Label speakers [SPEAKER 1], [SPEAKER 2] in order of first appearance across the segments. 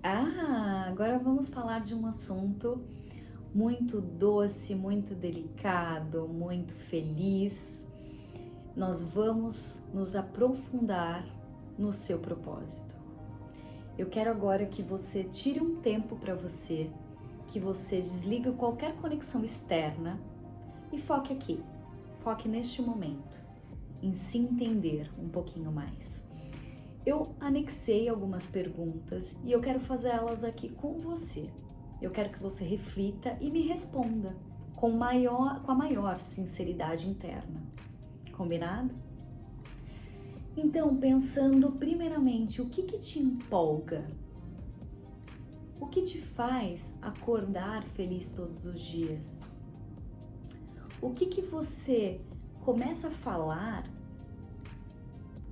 [SPEAKER 1] Agora vamos falar de um assunto muito doce, muito delicado, muito feliz. Nós vamos nos aprofundar no seu propósito. Eu quero agora que você tire um tempo para você, que você desligue qualquer conexão externa e foque aqui, foque neste momento, em se entender um pouquinho mais. Eu anexei algumas perguntas e eu quero fazer elas aqui com você. Eu quero que você reflita e me responda com a maior sinceridade interna. Combinado? Então, pensando primeiramente, o que te empolga? O que te faz acordar feliz todos os dias? O que você começa a falar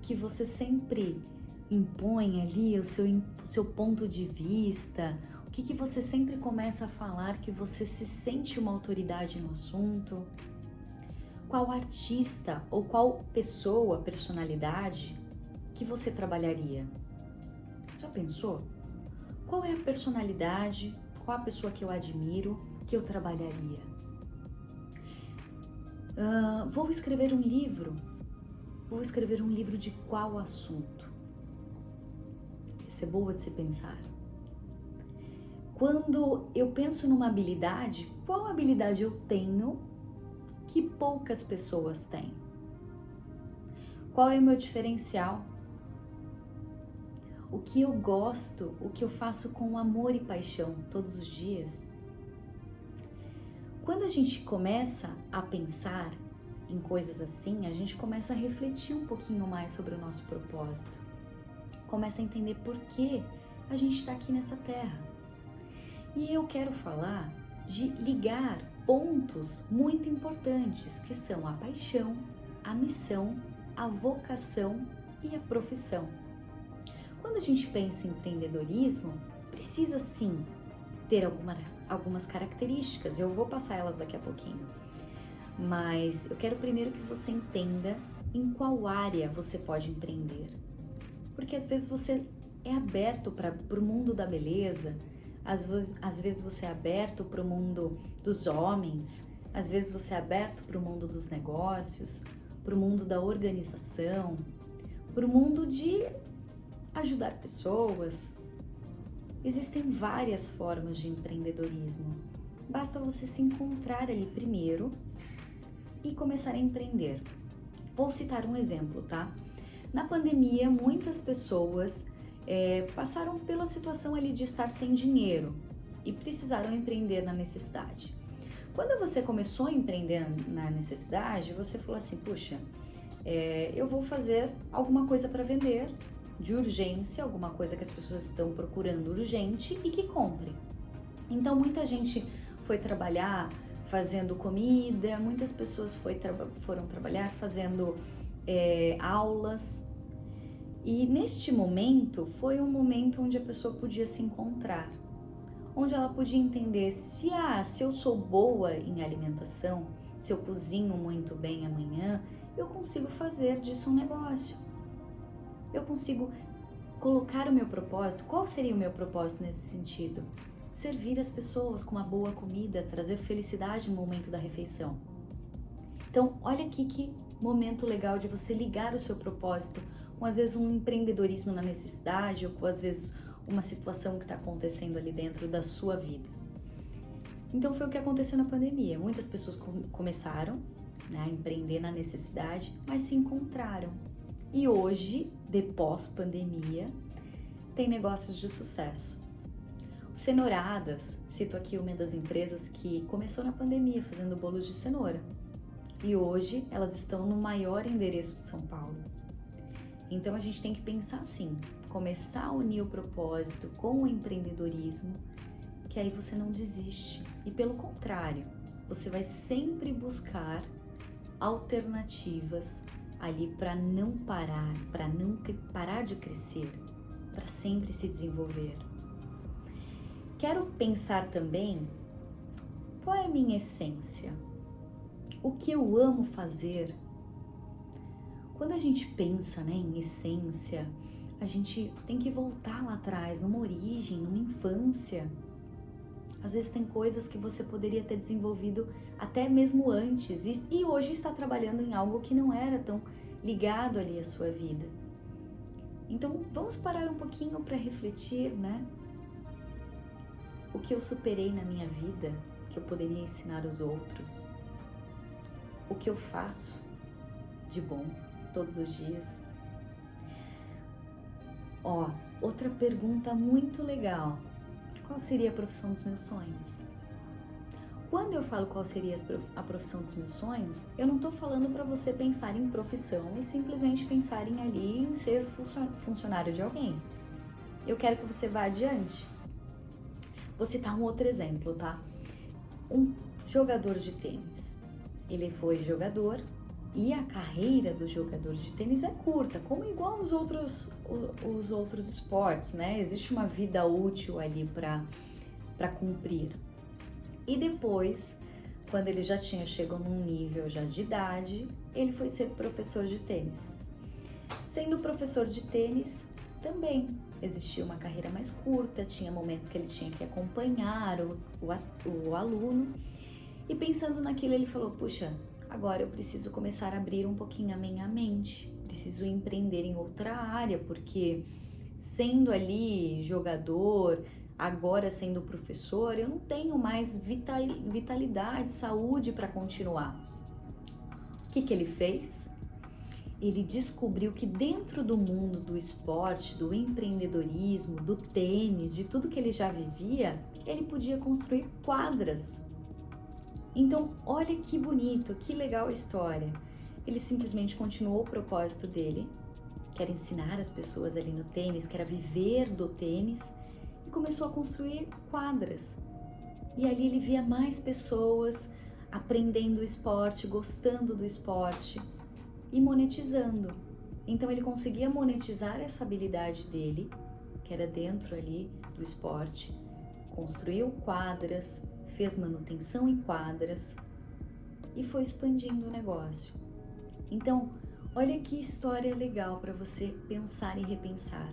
[SPEAKER 1] que você sempre impõe ali o seu ponto de vista? O que você sempre começa a falar que você se sente uma autoridade no assunto? Qual artista ou qual pessoa, personalidade que você trabalharia? Já pensou? Qual é a personalidade, qual a pessoa que eu admiro, que eu trabalharia? Vou escrever um livro. Vou escrever um livro de qual assunto? Isso é boa de se pensar. Quando eu penso numa habilidade, qual habilidade eu tenho que poucas pessoas têm? Qual é o meu diferencial? O que eu gosto, o que eu faço com amor e paixão todos os dias? Quando a gente começa a pensar em coisas assim, a gente começa a refletir um pouquinho mais sobre o nosso propósito. Começa a entender por que a gente está aqui nessa terra. E eu quero falar de ligar pontos muito importantes, que são a paixão, a missão, a vocação e a profissão. Quando a gente pensa em empreendedorismo, precisa sim ter algumas características, eu vou passar elas daqui a pouquinho. Mas eu quero primeiro que você entenda em qual área você pode empreender. Porque às vezes você é aberto para o mundo da beleza, às vezes você é aberto para o mundo dos homens, às vezes você é aberto para o mundo dos negócios, para o mundo da organização, para o mundo de ajudar pessoas. Existem várias formas de empreendedorismo. Basta você se encontrar ali primeiro e começar a empreender. Vou citar um exemplo, tá? Na pandemia, muitas pessoas passaram pela situação ali de estar sem dinheiro e precisaram empreender na necessidade. Quando você começou a empreender na necessidade, você falou assim, puxa, eu vou fazer alguma coisa para vender de urgência, alguma coisa que as pessoas estão procurando urgente e que comprem. Então muita gente foi trabalhar fazendo comida, muitas pessoas foram trabalhar fazendo aulas. E neste momento foi um momento onde a pessoa podia se encontrar, onde ela podia entender se eu sou boa em alimentação, se eu cozinho muito bem amanhã, eu consigo fazer disso um negócio. Eu consigo colocar o meu propósito. Qual seria o meu propósito nesse sentido? Servir as pessoas com uma boa comida, trazer felicidade no momento da refeição. Então, olha aqui que momento legal de você ligar o seu propósito com, às vezes, um empreendedorismo na necessidade ou com, às vezes, uma situação que está acontecendo ali dentro da sua vida. Então, foi o que aconteceu na pandemia. Muitas pessoas começaram, né, a empreender na necessidade, mas se encontraram. E hoje, depois pandemia, tem negócios de sucesso. O Cenouradas, cito aqui uma das empresas que começou na pandemia fazendo bolos de cenoura. E hoje elas estão no maior endereço de São Paulo. Então a gente tem que pensar assim, começar a unir o propósito com o empreendedorismo, que aí você não desiste. E pelo contrário, você vai sempre buscar alternativas ali para não parar de crescer, para sempre se desenvolver. Quero pensar também qual é a minha essência, o que eu amo fazer. Quando a gente pensa, né, em essência, A gente tem que voltar lá atrás, numa origem, numa infância. Às vezes tem coisas que você poderia ter desenvolvido até mesmo antes e hoje está trabalhando em algo que não era tão ligado ali à sua vida. Então vamos parar um pouquinho para refletir, né? O que eu superei na minha vida, que eu poderia ensinar aos outros. O que eu faço de bom todos os dias. Ó, outra pergunta muito legal. Qual seria a profissão dos meus sonhos? Quando eu falo qual seria a profissão dos meus sonhos, eu não estou falando para você pensar em profissão e simplesmente pensar em ali em ser funcionário de alguém. Eu quero que você vá adiante. Vou citar um outro exemplo, tá? Um jogador de tênis. Ele foi jogador e a carreira do jogador de tênis é curta, como igual os outros esportes, né? Existe uma vida útil ali para cumprir. E depois, quando ele já chegou num nível já de idade, ele foi ser professor de tênis. Sendo professor de tênis, também existia uma carreira mais curta, tinha momentos que ele tinha que acompanhar o aluno. E pensando naquilo, ele falou, puxa, agora eu preciso começar a abrir um pouquinho a minha mente, preciso empreender em outra área, porque sendo ali jogador, agora sendo professor, eu não tenho mais vitalidade, saúde para continuar. O que ele fez? Ele descobriu que dentro do mundo do esporte, do empreendedorismo, do tênis, de tudo que ele já vivia, ele podia construir quadras. Então, olha que bonito, que legal a história. Ele simplesmente continuou o propósito dele, que era ensinar as pessoas ali no tênis, que era viver do tênis, e começou a construir quadras. E ali ele via mais pessoas aprendendo o esporte, gostando do esporte e monetizando. Então ele conseguia monetizar essa habilidade dele, que era dentro ali do esporte, construiu quadras, fez manutenção em quadras e foi expandindo o negócio. Então, olha que história legal para você pensar e repensar.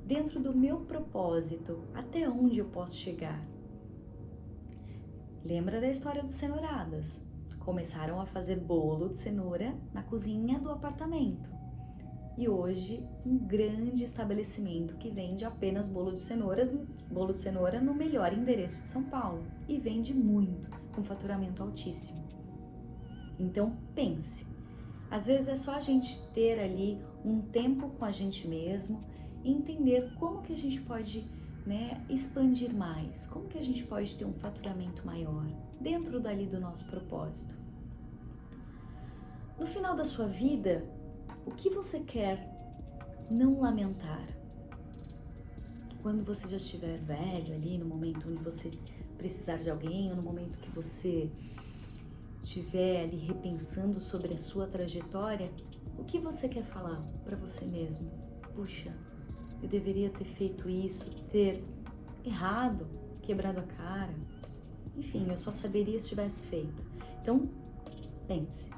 [SPEAKER 1] Dentro do meu propósito, até onde eu posso chegar? Lembra da história dos cenouradas? Começaram a fazer bolo de cenoura na cozinha do apartamento. E hoje, um grande estabelecimento que vende apenas bolo de cenoura no melhor endereço de São Paulo. E vende muito, com faturamento altíssimo. Então, pense. Às vezes é só a gente ter ali um tempo com a gente mesmo e entender como que a gente pode, expandir mais, como que a gente pode ter um faturamento maior dentro dali do nosso propósito. No final da sua vida, o que você quer não lamentar? Quando você já estiver velho ali, no momento onde você precisar de alguém, ou no momento que você estiver ali repensando sobre a sua trajetória, o que você quer falar para você mesmo? Puxa, eu deveria ter feito isso, ter errado, quebrado a cara. Enfim, eu só saberia se tivesse feito. Então, pense.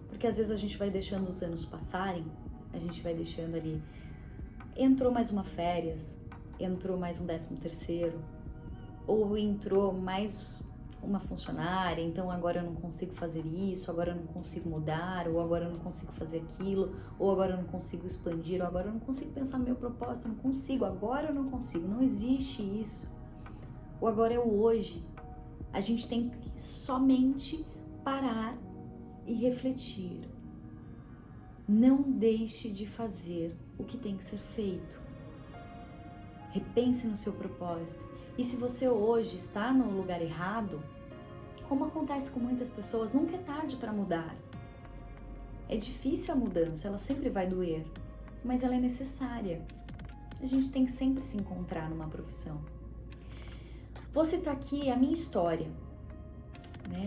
[SPEAKER 1] Porque às vezes a gente vai deixando os anos passarem, a gente vai deixando ali, entrou mais uma férias, entrou mais um 13º, ou entrou mais uma funcionária, então agora eu não consigo fazer isso, agora eu não consigo mudar, ou agora eu não consigo fazer aquilo, ou agora eu não consigo expandir, ou agora eu não consigo pensar no meu propósito, eu não consigo, agora eu não consigo, não existe isso. O agora é o hoje. A gente tem que somente parar e refletir. Não deixe de fazer o que tem que ser feito. Repense no seu propósito. E se você hoje está no lugar errado, como acontece com muitas pessoas, nunca é tarde para mudar. É difícil a mudança, ela sempre vai doer, mas ela é necessária. A gente tem que sempre se encontrar numa profissão. Vou citar aqui a minha história,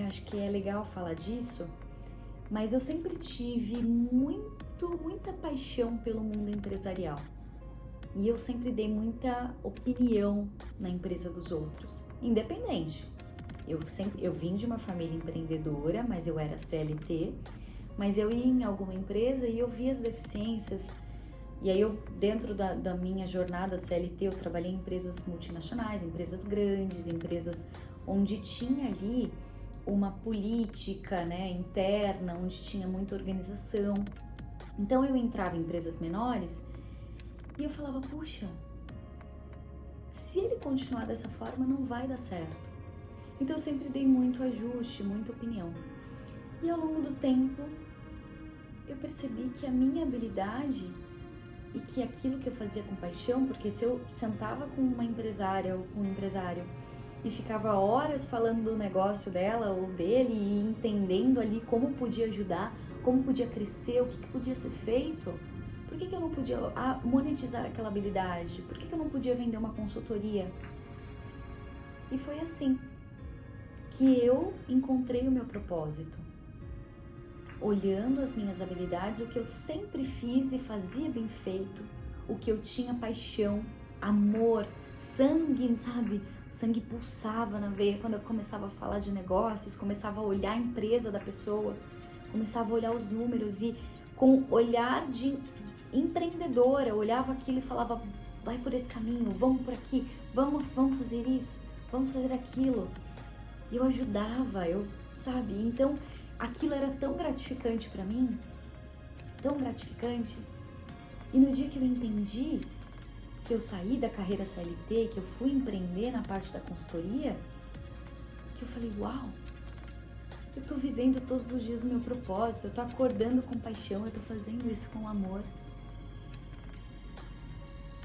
[SPEAKER 1] Acho que é legal falar disso, mas eu sempre tive muita paixão pelo mundo empresarial. E eu sempre dei muita opinião na empresa dos outros, independente. Eu vim de uma família empreendedora, mas eu era CLT, mas eu ia em alguma empresa e eu via as deficiências E aí eu, dentro da minha jornada CLT, eu trabalhei em empresas multinacionais, empresas grandes, empresas onde tinha ali uma política, né, interna, onde tinha muita organização. Então eu entrava em empresas menores e eu falava, puxa, se ele continuar dessa forma não vai dar certo. Então eu sempre dei muito ajuste, muita opinião. E ao longo do tempo eu percebi que a minha habilidade e que aquilo que eu fazia com paixão, porque se eu sentava com uma empresária ou com um empresário e ficava horas falando do negócio dela ou dele e entendendo ali como podia ajudar, como podia crescer, o que podia ser feito, por que eu não podia monetizar aquela habilidade? Por que eu não podia vender uma consultoria? E foi assim que eu encontrei o meu propósito. Olhando as minhas habilidades, o que eu sempre fiz e fazia bem feito, o que eu tinha paixão, amor, sangue, sabe? O sangue pulsava na veia quando eu começava a falar de negócios, começava a olhar a empresa da pessoa, começava a olhar os números e com olhar de empreendedora, eu olhava aquilo e falava, vai por esse caminho, vamos por aqui, vamos fazer isso, vamos fazer aquilo. E eu ajudava, sabe? Então, aquilo era tão gratificante para mim, tão gratificante. E no dia que eu entendi que eu saí da carreira CLT, que eu fui empreender na parte da consultoria, que eu falei, uau, eu tô vivendo todos os dias o meu propósito, eu tô acordando com paixão, eu tô fazendo isso com amor.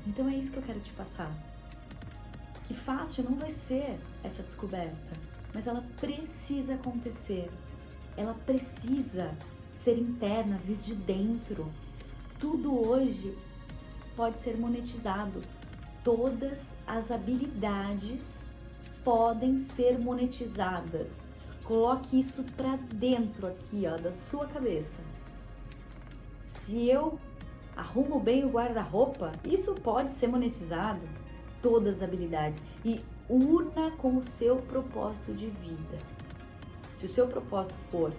[SPEAKER 1] Então é isso que eu quero te passar. Que fácil não vai ser essa descoberta, mas ela precisa acontecer. Ela precisa ser interna, vir de dentro. Tudo hoje pode ser monetizado. Todas as habilidades podem ser monetizadas. Coloque isso para dentro aqui, ó, da sua cabeça. Se eu arrumo bem o guarda-roupa, isso pode ser monetizado. Todas as habilidades. E una com o seu propósito de vida. Se o seu propósito for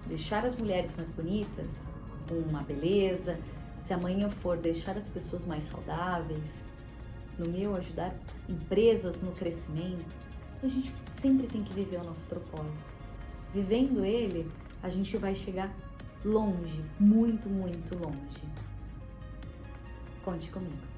[SPEAKER 1] deixar as mulheres mais bonitas, com uma beleza, se amanhã for deixar as pessoas mais saudáveis, no meu ajudar empresas no crescimento, a gente sempre tem que viver o nosso propósito. Vivendo ele, a gente vai chegar longe, muito, muito longe. Conte comigo.